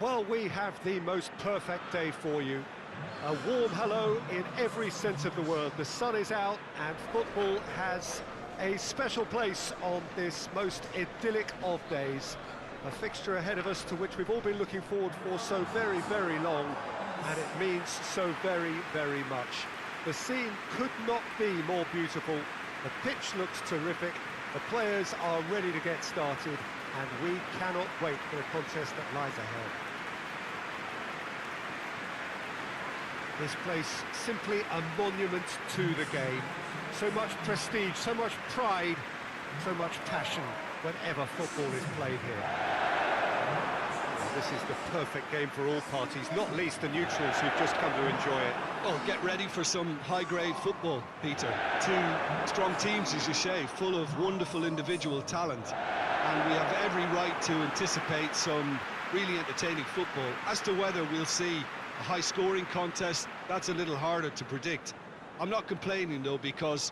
Well, we have the most perfect day for you. A warm hello in every sense of the word. The sun is out and football has a special place on this most idyllic of days. A fixture ahead of us to which we've all been looking forward for so very, very long, and it means so very, very much. The scene could not be more beautiful. The pitch looks terrific. The players are ready to get started, and we cannot wait for the contest that lies ahead. This place, simply a monument to the game. So much prestige, so much pride, so much passion whenever football is played here. This is the perfect game for all parties, not least the neutrals who've just come to enjoy it. Oh, get ready for some high-grade football, Peter. Two strong teams, as you say, full of wonderful individual talent. And we have every right to anticipate some really entertaining football. As to whether we'll see a high-scoring contest, that's a little harder to predict. I'm not complaining, though, because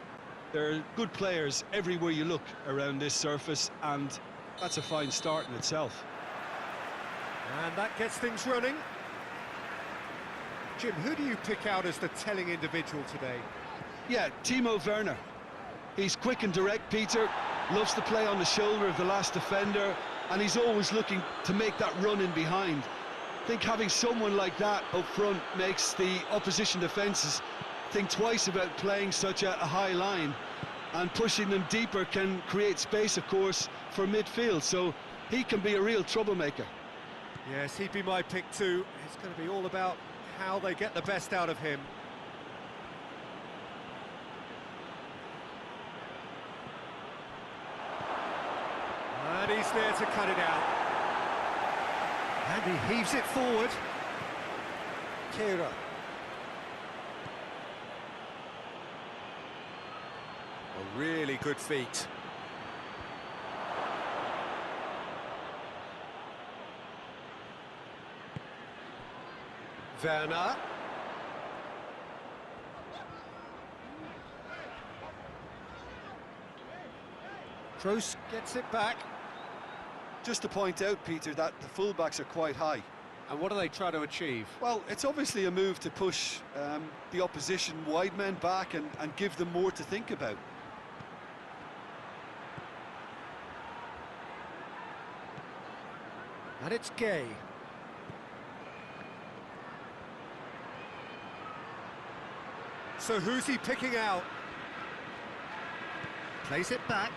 there are good players everywhere you look around this surface, and that's a fine start in itself. And that gets things running. Jim, who do you pick out as the telling individual today? Yeah, Timo Werner. He's quick and direct, Peter, loves to play on the shoulder of the last defender, and he's always looking to make that run in behind. I think having someone like that up front makes the opposition defences think twice about playing such a high line, and pushing them deeper can create space, of course, for midfield, so he can be a real troublemaker. Yes, he'd be my pick too. It's going to be all about how they get the best out of him. And he's there to cut it out. And he heaves it forward. Kehrer. A really good feat. Werner. Kroos gets it back. Just to point out, Peter, that the fullbacks are quite high. And what do they try to achieve? Well, it's obviously a move to push the opposition wide men back and give them more to think about. And it's Gay. So who's he picking out? Plays it back.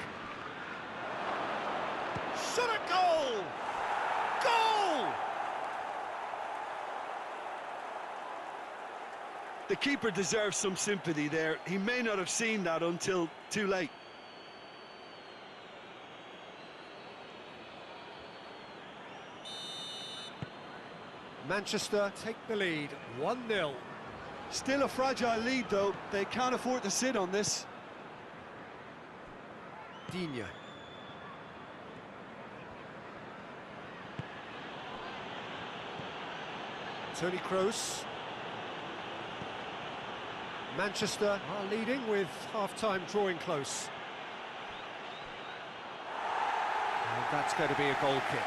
Shot a goal! Goal! The keeper deserves some sympathy there. He may not have seen that until too late. Manchester take the lead, 1-0. Still a fragile lead, though. They can't afford to sit on this. Digne. Toni Kroos. Manchester are leading with half-time drawing close. And that's going to be a goal kick.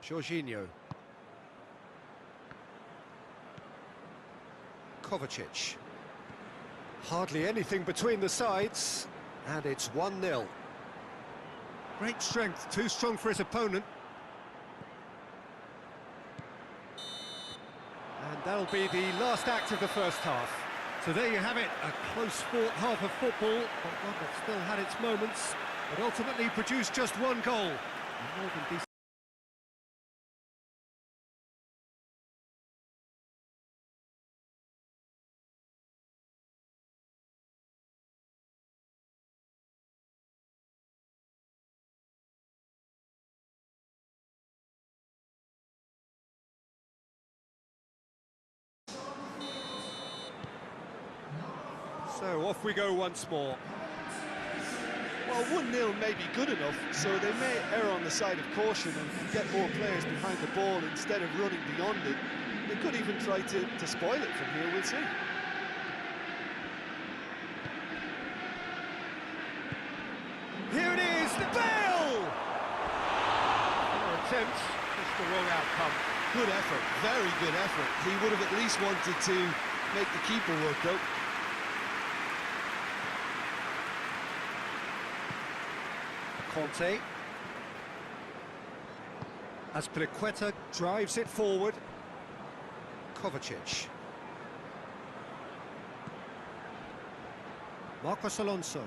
Jorginho. Kovacic. Hardly anything between the sides, and it's 1-0. Great strength, too strong for his opponent. And that'll be the last act of the first half. So there you have it, a close-fought half of football, but one that still had its moments, but ultimately produced just one goal. More than decent. So off we go once more. Well, 1-0 may be good enough, so they may err on the side of caution and get more players behind the ball instead of running beyond it. They could even try to spoil it from here, we'll see. attempt, just the wrong outcome. Good effort, very good effort. He would have at least wanted to make the keeper work, though. Conte. Azpilicueta drives it forward. Kovacic. Marcos Alonso.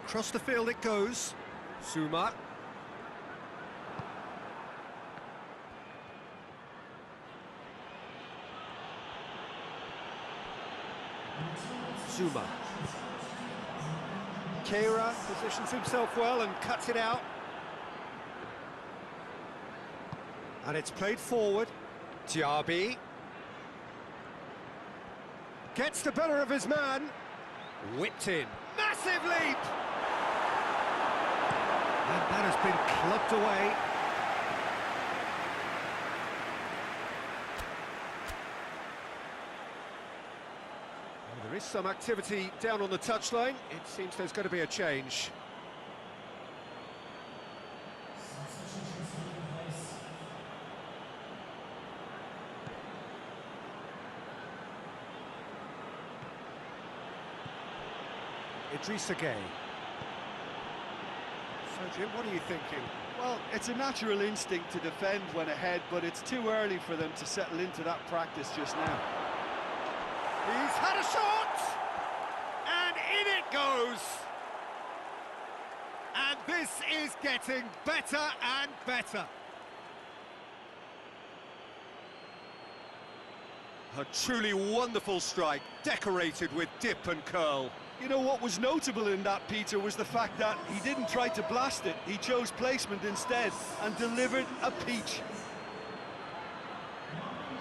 Across the field it goes. Zuma. Zuma. Keira positions himself well and cuts it out. And it's played forward. Diaby. Gets the better of his man. Whipped in. Massive leap! And that has been clubbed away. Well, there is some activity down on the touchline. It seems there's going to be a change. Idrissa Gueye. So, Jim, what are you thinking? Well, it's a natural instinct to defend when ahead, but it's too early for them to settle into that practice just now. He's had a shot! And in it goes! And this is getting better and better. A truly wonderful strike, decorated with dip and curl. You know what was notable in that, Peter, was the fact that he didn't try to blast it. He chose placement instead and delivered a peach.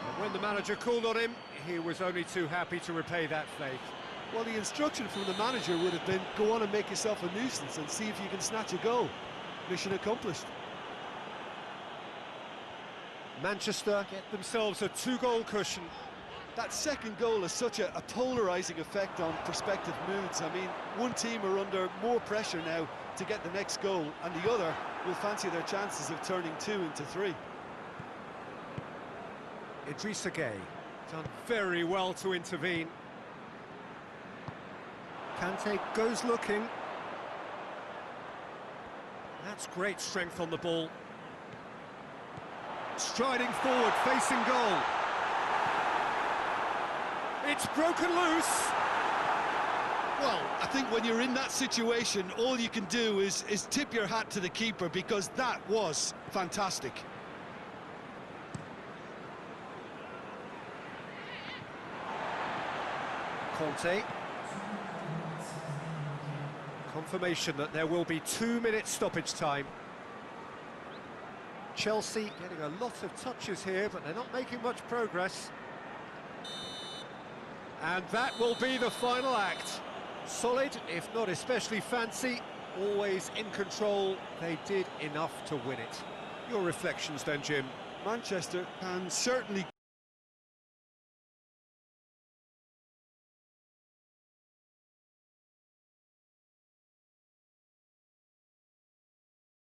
And when the manager called on him, he was only too happy to repay that faith. Well, the instruction from the manager would have been, go on and make yourself a nuisance and see if you can snatch a goal. Mission accomplished. Manchester get themselves a 2-goal cushion. That second goal has such a polarising effect on prospective moods. I mean, one team are under more pressure now to get the next goal, and the other will fancy their chances of turning 2 into 3. Idrissa Gueye done very well to intervene. Kante goes looking. That's great strength on the ball. Striding forward, facing goal. It's broken loose. Well, I think when you're in that situation, all you can do is tip your hat to the keeper, because that was fantastic. Conte. Confirmation that there will be 2 minutes stoppage time. Chelsea getting a lot of touches here, but they're not making much progress. And that will be the final act. Solid, if not especially fancy, always in control. They did enough to win it. Your reflections then, Jim? Manchester can certainly